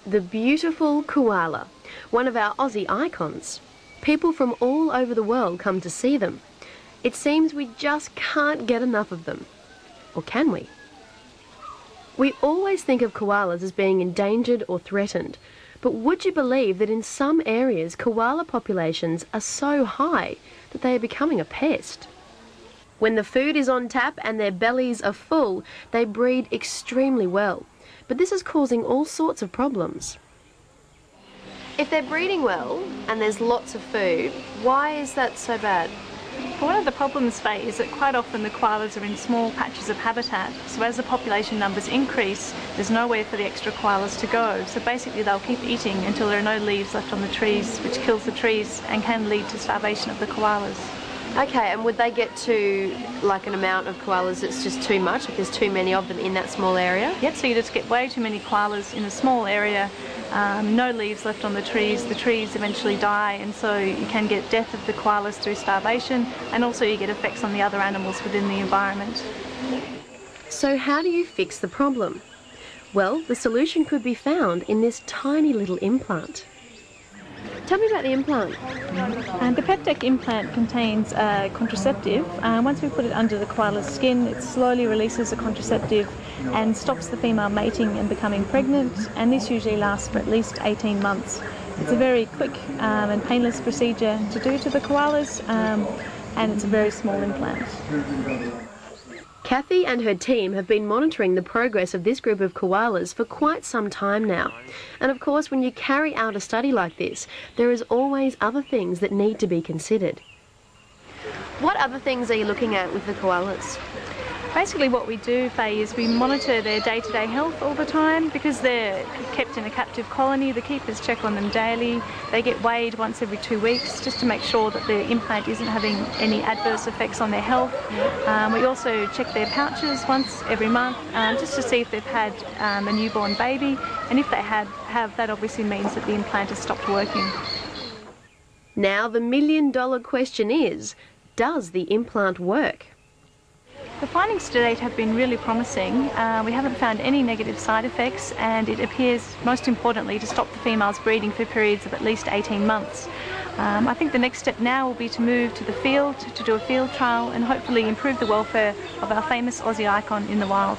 The beautiful koala, one of our Aussie icons. People from all over the world come to see them. It seems we just can't get enough of them. Or can we? We always think of koalas as being endangered or threatened, but would you believe that in some areas koala populations are so high that they are becoming a pest? When the food is on tap and their bellies are full, they breed extremely well. But this is causing all sorts of problems. If they're breeding well and there's lots of food, why is that so bad? One of the problems, Faye, is that quite often the koalas are in small patches of habitat. So as the population numbers increase, there's nowhere for the extra koalas to go. So basically they'll keep eating until there are no leaves left on the trees, which kills the trees and can lead to starvation of the koalas. Okay, and would they get to like an amount of koalas that's just too much, if there's too many of them in that small area? Yep, so you just get way too many koalas in a small area, no leaves left on the trees eventually die, and so you can get death of the koalas through starvation, and also you get effects on the other animals within the environment. So how do you fix the problem? Well, the solution could be found in this tiny little implant. Tell me about the implant. The PepTech implant contains a contraceptive. Once we put it under the koala's skin, it slowly releases the contraceptive and stops the female mating and becoming pregnant, and this usually lasts for at least 18 months. It's a very quick and painless procedure to do to the koalas, and it's a very small implant. Kathy and her team have been monitoring the progress of this group of koalas for quite some time now. And of course, when you carry out a study like this, there is always other things that need to be considered. What other things are you looking at with the koalas? Basically what we do, Faye, is we monitor their day-to-day health all the time. Because they're kept in a captive colony, the keepers check on them daily. They get weighed once every 2 weeks just to make sure that the implant isn't having any adverse effects on their health. We also check their pouches once every month just to see if they've had a newborn baby, and if they have, that obviously means that the implant has stopped working. Now the million-dollar question is, does the implant work? The findings to date have been really promising. We haven't found any negative side effects, and it appears, most importantly, to stop the females breeding for periods of at least 18 months. I think the next step now will be to move to the field, to do a field trial, and hopefully improve the welfare of our famous Aussie icon in the wild.